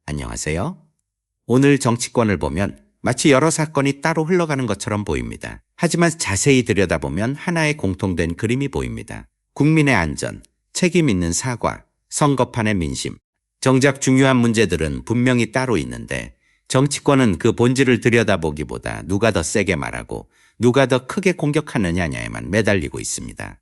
안녕하세요. 오늘 정치권을 보면 마치 여러 사건이 따로 흘러가는 것처럼 보입니다. 하지만 자세히 들여다보면 하나의 공통된 그림이 보입니다. 국민의 안전, 책임 있는 사과, 선거판의 민심. 정작 중요한 문제들은 분명히 따로 있는데 정치권은 그 본질을 들여다보기보다 누가 더 세게 말하고 누가 더 크게 공격하느냐에만 매달리고 있습니다.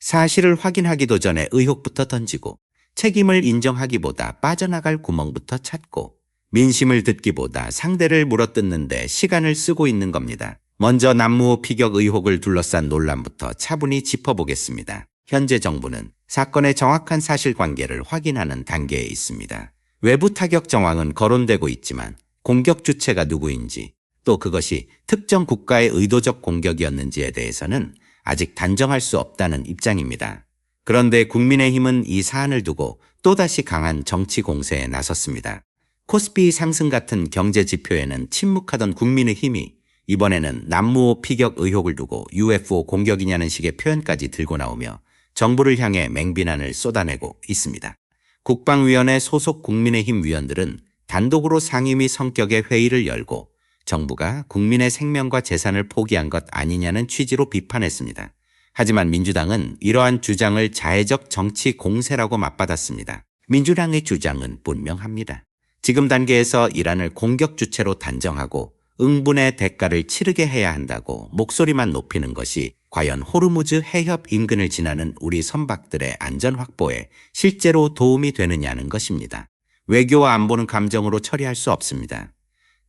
사실을 확인하기도 전에 의혹부터 던지고 책임을 인정하기보다 빠져나갈 구멍부터 찾고 민심을 듣기보다 상대를 물어뜯는 데 시간을 쓰고 있는 겁니다. 먼저 남무호 피격 의혹을 둘러싼 논란부터 차분히 짚어보겠습니다. 현재 정부는 사건의 정확한 사실관계를 확인하는 단계에 있습니다. 외부 타격 정황은 거론되고 있지만 공격 주체가 누구인지 또 그것이 특정 국가의 의도적 공격이었는지에 대해서는 아직 단정할 수 없다는 입장입니다. 그런데 국민의힘은 이 사안을 두고 또다시 강한 정치 공세에 나섰습니다. 코스피 상승 같은 경제 지표에는 침묵하던 국민의힘이 이번에는 남무호 피격 의혹을 두고 UFO 공격이냐는 식의 표현까지 들고 나오며 정부를 향해 맹비난을 쏟아내고 있습니다. 국방위원회 소속 국민의힘 위원들은 단독으로 상임위 성격의 회의를 열고 정부가 국민의 생명과 재산을 포기한 것 아니냐는 취지로 비판했습니다. 하지만 민주당은 이러한 주장을 자해적 정치 공세라고 맞받았습니다. 민주당의 주장은 분명합니다. 지금 단계에서 이란을 공격 주체로 단정하고 응분의 대가를 치르게 해야 한다고 목소리만 높이는 것이 과연 호르무즈 해협 인근을 지나는 우리 선박들의 안전 확보에 실제로 도움이 되느냐는 것입니다. 외교와 안보는 감정으로 처리할 수 없습니다.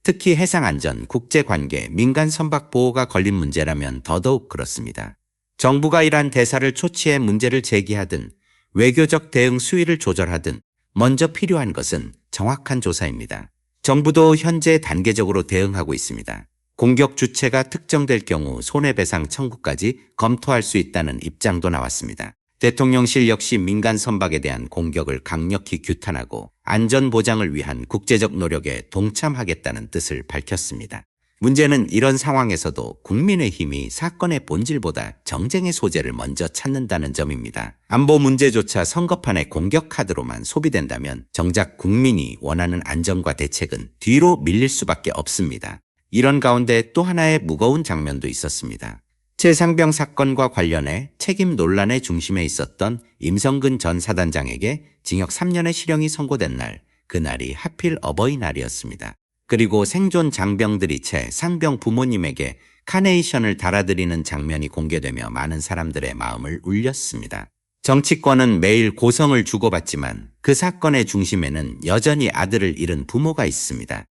특히 해상안전, 국제관계, 민간 선박 보호가 걸린 문제라면 더더욱 그렇습니다. 정부가 이러한 대사를 초치해 문제를 제기하든 외교적 대응 수위를 조절하든 먼저 필요한 것은 정확한 조사입니다. 정부도 현재 단계적으로 대응하고 있습니다. 공격 주체가 특정될 경우 손해배상 청구까지 검토할 수 있다는 입장도 나왔습니다. 대통령실 역시 민간 선박에 대한 공격을 강력히 규탄하고 안전 보장을 위한 국제적 노력에 동참하겠다는 뜻을 밝혔습니다. 문제는 이런 상황에서도 국민의힘이 사건의 본질보다 정쟁의 소재를 먼저 찾는다는 점입니다. 안보 문제조차 선거판의 공격 카드로만 소비된다면 정작 국민이 원하는 안전과 대책은 뒤로 밀릴 수밖에 없습니다. 이런 가운데 또 하나의 무거운 장면도 있었습니다. 최상병 사건과 관련해 책임 논란의 중심에 있었던 임성근 전 사단장에게 징역 3년의 실형이 선고된 날, 그날이 하필 어버이날이었습니다. 그리고 생존 장병들이 채 상병 부모님에게 카네이션을 달아드리는 장면이 공개되며 많은 사람들의 마음을 울렸습니다. 정치권은 매일 고성을 주고받지만 그 사건의 중심에는 여전히 아들을 잃은 부모가 있습니다.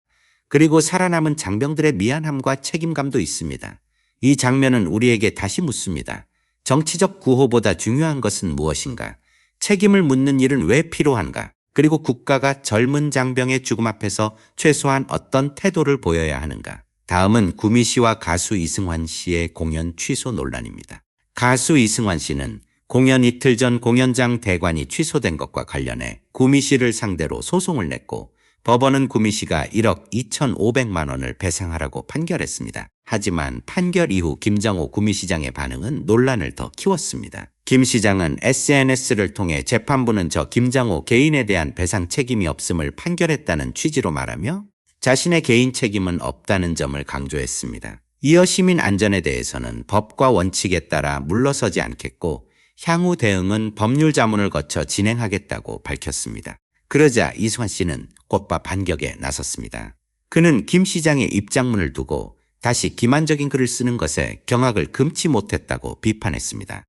그리고 살아남은 장병들의 미안함과 책임감도 있습니다. 이 장면은 우리에게 다시 묻습니다. 정치적 구호보다 중요한 것은 무엇인가? 책임을 묻는 일은 왜 필요한가? 그리고 국가가 젊은 장병의 죽음 앞에서 최소한 어떤 태도를 보여야 하는가? 다음은 구미 씨와 가수 이승환 씨의 공연 취소 논란입니다. 가수 이승환 씨는 공연 이틀 전 공연장 대관이 취소된 것과 관련해 구미 씨를 상대로 소송을 냈고 법원은 구미 씨가 1억 2,500만 원을 배상하라고 판결했습니다. 하지만 판결 이후 김장호 구미시장의 반응은 논란을 더 키웠습니다. 김 시장은 SNS를 통해 재판부는 저 김장호 개인에 대한 배상 책임이 없음을 판결했다는 취지로 말하며 자신의 개인 책임은 없다는 점을 강조했습니다. 이어 시민 안전에 대해서는 법과 원칙에 따라 물러서지 않겠고 향후 대응은 법률 자문을 거쳐 진행하겠다고 밝혔습니다. 그러자 이승환 씨는 곧바 반격에 나섰습니다. 그는 김 시장의 입장문을 두고 다시 기만적인 글을 쓰는 것에 경악을 금치 못했다고 비판했습니다.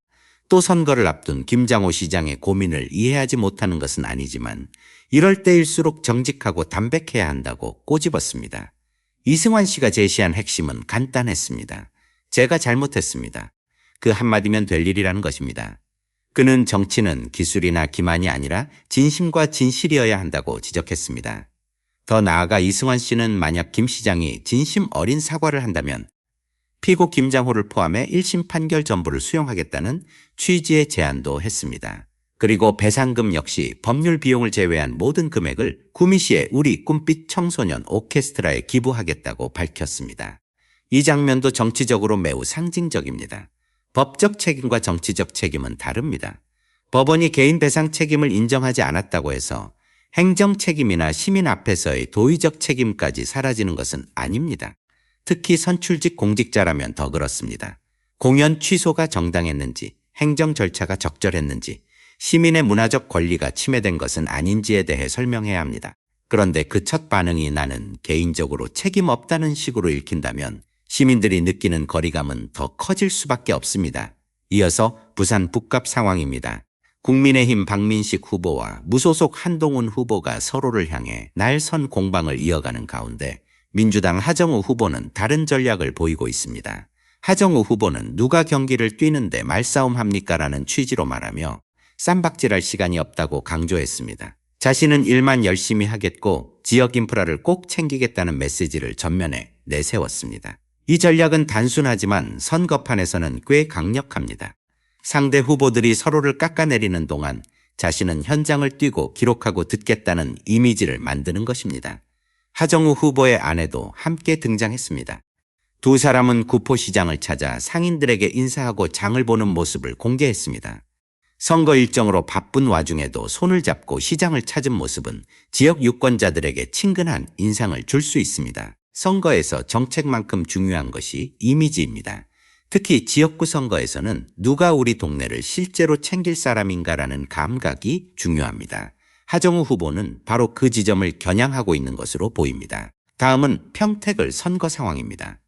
또 선거를 앞둔 김장호 시장의 고민을 이해하지 못하는 것은 아니지만 이럴 때일수록 정직하고 담백해야 한다고 꼬집었습니다. 이승환 씨가 제시한 핵심은 간단했습니다. 제가 잘못했습니다. 그 한마디면 될 일이라는 것입니다. 그는 정치는 기술이나 기만이 아니라 진심과 진실이어야 한다고 지적했습니다. 더 나아가 이승환 씨는 만약 김 시장이 진심 어린 사과를 한다면 피고 김장호를 포함해 1심 판결 전부를 수용하겠다는 취지의 제안도 했습니다. 그리고 배상금 역시 법률 비용을 제외한 모든 금액을 구미 씨의 우리 꿈빛 청소년 오케스트라에 기부하겠다고 밝혔습니다. 이 장면도 정치적으로 매우 상징적입니다. 법적 책임과 정치적 책임은 다릅니다. 법원이 개인 배상 책임을 인정하지 않았다고 해서 행정 책임이나 시민 앞에서의 도의적 책임까지 사라지는 것은 아닙니다. 특히 선출직 공직자라면 더 그렇습니다. 공연 취소가 정당했는지, 행정 절차가 적절했는지, 시민의 문화적 권리가 침해된 것은 아닌지에 대해 설명해야 합니다. 그런데 그 첫 반응이 나는 개인적으로 책임 없다는 식으로 읽힌다면 시민들이 느끼는 거리감은 더 커질 수밖에 없습니다. 이어서 부산 북갑 상황입니다. 국민의힘 박민식 후보와 무소속 한동훈 후보가 서로를 향해 날선 공방을 이어가는 가운데 민주당 하정우 후보는 다른 전략을 보이고 있습니다. 하정우 후보는 누가 경기를 뛰는데 말싸움 합니까? 라는 취지로 말하며 쌈박질할 시간이 없다고 강조했습니다. 자신은 일만 열심히 하겠고 지역 인프라를 꼭 챙기겠다는 메시지를 전면에 내세웠습니다. 이 전략은 단순하지만 선거판에서는 꽤 강력합니다. 상대 후보들이 서로를 깎아내리는 동안 자신은 현장을 뛰고 기록하고 듣겠다는 이미지를 만드는 것입니다. 하정우 후보의 아내도 함께 등장했습니다. 두 사람은 구포시장을 찾아 상인들에게 인사하고 장을 보는 모습을 공개했습니다. 선거 일정으로 바쁜 와중에도 손을 잡고 시장을 찾은 모습은 지역 유권자들에게 친근한 인상을 줄 수 있습니다. 선거에서 정책만큼 중요한 것이 이미지입니다. 특히 지역구 선거에서는 누가 우리 동네를 실제로 챙길 사람인가라는 감각이 중요합니다. 하정우 후보는 바로 그 지점을 겨냥하고 있는 것으로 보입니다. 다음은 평택을 선거 상황입니다.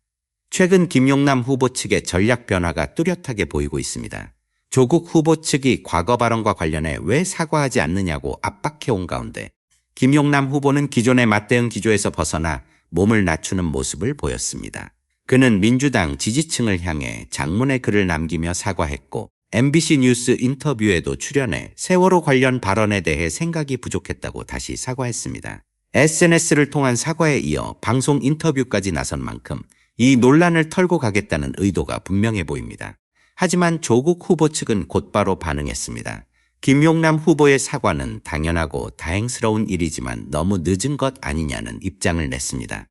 최근 김용남 후보 측의 전략 변화가 뚜렷하게 보이고 있습니다. 조국 후보 측이 과거 발언과 관련해 왜 사과하지 않느냐고 압박해온 가운데 김용남 후보는 기존의 맞대응 기조에서 벗어나 몸을 낮추는 모습을 보였습니다. 그는 민주당 지지층을 향해 장문의 글을 남기며 사과했고 MBC 뉴스 인터뷰에도 출연해 세월호 관련 발언에 대해 생각이 부족했다고 다시 사과했습니다. SNS를 통한 사과에 이어 방송 인터뷰까지 나선 만큼 이 논란을 털고 가겠다는 의도가 분명해 보입니다. 하지만 조국 후보 측은 곧바로 반응했습니다. 김용남 후보의 사과는 당연하고 다행스러운 일이지만 너무 늦은 것 아니냐는 입장을 냈습니다.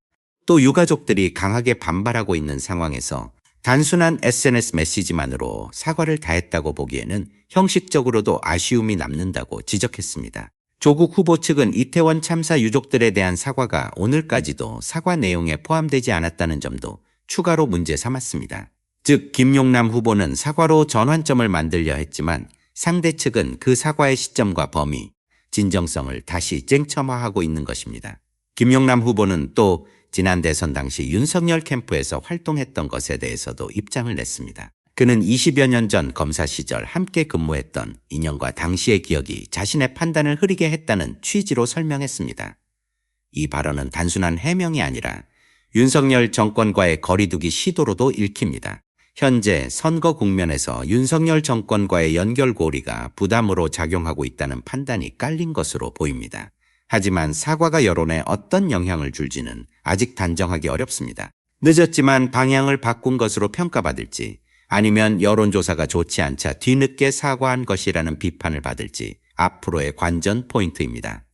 또 유가족들이 강하게 반발하고 있는 상황에서 단순한 SNS 메시지만으로 사과를 다했다고 보기에는 형식적으로도 아쉬움이 남는다고 지적했습니다. 조국 후보 측은 이태원 참사 유족들에 대한 사과가 오늘까지도 사과 내용에 포함되지 않았다는 점도 추가로 문제 삼았습니다. 즉 김용남 후보는 사과로 전환점을 만들려 했지만 상대 측은 그 사과의 시점과 범위, 진정성을 다시 쟁점화하고 있는 것입니다. 김용남 후보는 또 지난 대선 당시 윤석열 캠프에서 활동했던 것에 대해서도 입장을 냈습니다. 그는 20여 년 전 검사 시절 함께 근무했던 인연과 당시의 기억이 자신의 판단을 흐리게 했다는 취지로 설명했습니다. 이 발언은 단순한 해명이 아니라 윤석열 정권과의 거리두기 시도로도 읽힙니다. 현재 선거 국면에서 윤석열 정권과의 연결고리가 부담으로 작용하고 있다는 판단이 깔린 것으로 보입니다. 하지만 사과가 여론에 어떤 영향을 줄지는 아직 단정하기 어렵습니다. 늦었지만 방향을 바꾼 것으로 평가받을지 아니면 여론조사가 좋지 않자 뒤늦게 사과한 것이라는 비판을 받을지 앞으로의 관전 포인트입니다.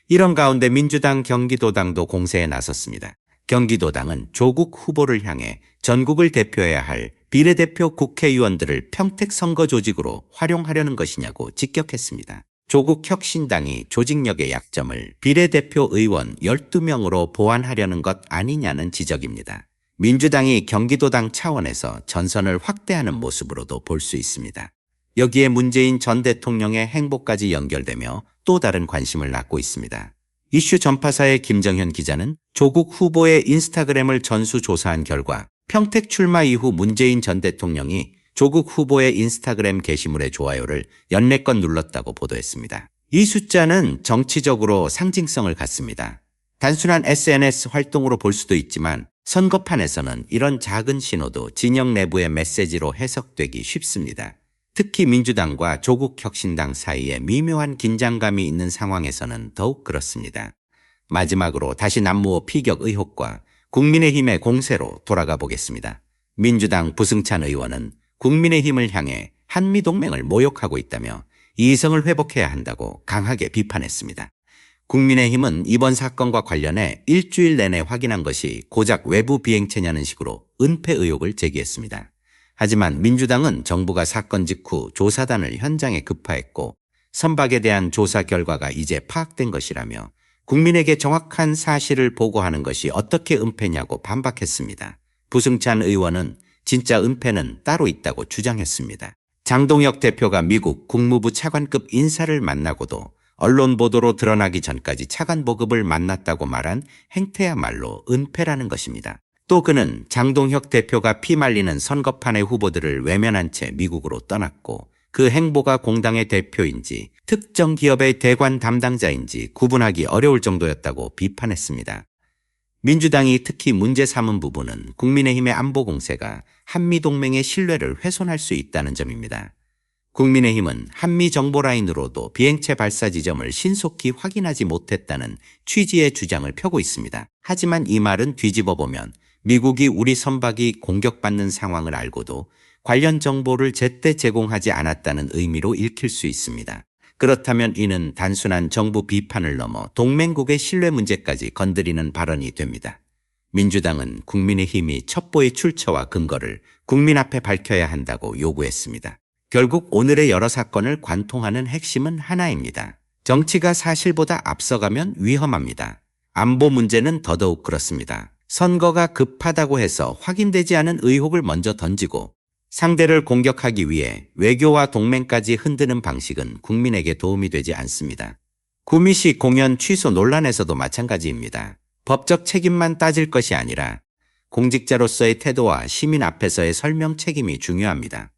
이런 가운데 민주당 경기도당도 공세에 나섰습니다. 경기도당은 조국 후보를 향해 전국을 대표해야 할 비례대표 국회의원들을 평택 선거 조직으로 활용하려는 것이냐고 직격했습니다. 조국 혁신당이 조직력의 약점을 비례대표 의원 12명으로 보완하려는 것 아니냐는 지적입니다. 민주당이 경기도당 차원에서 전선을 확대하는 모습으로도 볼 수 있습니다. 여기에 문재인 전 대통령의 행보까지 연결되며 또 다른 관심을 낳고 있습니다. 이슈 전파사의 김정현 기자는 조국 후보의 인스타그램을 전수조사한 결과 평택 출마 이후 문재인 전 대통령이 조국 후보의 인스타그램 게시물의 좋아요를 14건 눌렀다고 보도했습니다. 이 숫자는 정치적으로 상징성을 갖습니다. 단순한 SNS 활동으로 볼 수도 있지만 선거판에서는 이런 작은 신호도 진영 내부의 메시지로 해석되기 쉽습니다. 특히 민주당과 조국 혁신당 사이에 미묘한 긴장감이 있는 상황에서는 더욱 그렇습니다. 마지막으로 다시 남무호 피격 의혹과 국민의힘의 공세로 돌아가 보겠습니다. 민주당 부승찬 의원은 국민의힘을 향해 한미동맹을 모욕하고 있다며 이성을 회복해야 한다고 강하게 비판했습니다. 국민의힘은 이번 사건과 관련해 일주일 내내 확인한 것이 고작 외부 비행체냐는 식으로 은폐 의혹을 제기했습니다. 하지만 민주당은 정부가 사건 직후 조사단을 현장에 급파했고 선박에 대한 조사 결과가 이제 파악된 것이라며 국민에게 정확한 사실을 보고하는 것이 어떻게 은폐냐고 반박했습니다. 부승찬 의원은 진짜 은폐는 따로 있다고 주장했습니다. 장동혁 대표가 미국 국무부 차관급 인사를 만나고도 언론 보도로 드러나기 전까지 차관 보급을 만났다고 말한 행태야말로 은폐라는 것입니다. 또 그는 장동혁 대표가 피말리는 선거판의 후보들을 외면한 채 미국으로 떠났고 그 행보가 공당의 대표인지 특정 기업의 대관 담당자인지 구분하기 어려울 정도였다고 비판했습니다. 민주당이 특히 문제 삼은 부분은 국민의힘의 안보 공세가 한미동맹의 신뢰를 훼손할 수 있다는 점입니다. 국민의힘은 한미정보라인으로도 비행체 발사 지점을 신속히 확인하지 못했다는 취지의 주장을 펴고 있습니다. 하지만 이 말은 뒤집어보면 미국이 우리 선박이 공격받는 상황을 알고도 관련 정보를 제때 제공하지 않았다는 의미로 읽힐 수 있습니다. 그렇다면 이는 단순한 정부 비판을 넘어 동맹국의 신뢰 문제까지 건드리는 발언이 됩니다. 민주당은 국민의힘이 첩보의 출처와 근거를 국민 앞에 밝혀야 한다고 요구했습니다. 결국 오늘의 여러 사건을 관통하는 핵심은 하나입니다. 정치가 사실보다 앞서가면 위험합니다. 안보 문제는 더더욱 그렇습니다. 선거가 급하다고 해서 확인되지 않은 의혹을 먼저 던지고 상대를 공격하기 위해 외교와 동맹까지 흔드는 방식은 국민에게 도움이 되지 않습니다. 구미시 공연 취소 논란에서도 마찬가지입니다. 법적 책임만 따질 것이 아니라 공직자로서의 태도와 시민 앞에서의 설명 책임이 중요합니다.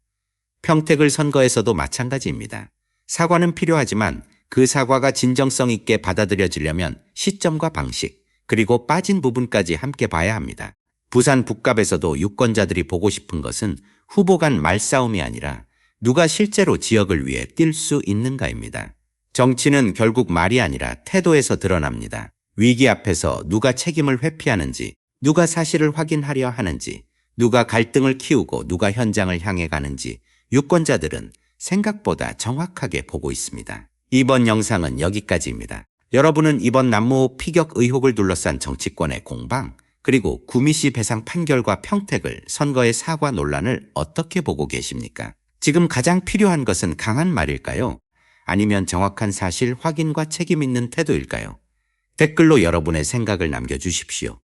평택을 선거에서도 마찬가지입니다. 사과는 필요하지만 그 사과가 진정성 있게 받아들여지려면 시점과 방식, 그리고 빠진 부분까지 함께 봐야 합니다. 부산 북갑에서도 유권자들이 보고 싶은 것은 후보 간 말싸움이 아니라 누가 실제로 지역을 위해 뛸 수 있는가입니다. 정치는 결국 말이 아니라 태도에서 드러납니다. 위기 앞에서 누가 책임을 회피하는지, 누가 사실을 확인하려 하는지, 누가 갈등을 키우고 누가 현장을 향해 가는지 유권자들은 생각보다 정확하게 보고 있습니다. 이번 영상은 여기까지입니다. 여러분은 이번 남모 피격 의혹을 둘러싼 정치권의 공방, 그리고 구미시 배상 판결과 평택을 선거의 사과 논란을 어떻게 보고 계십니까? 지금 가장 필요한 것은 강한 말일까요? 아니면 정확한 사실 확인과 책임 있는 태도일까요? 댓글로 여러분의 생각을 남겨주십시오.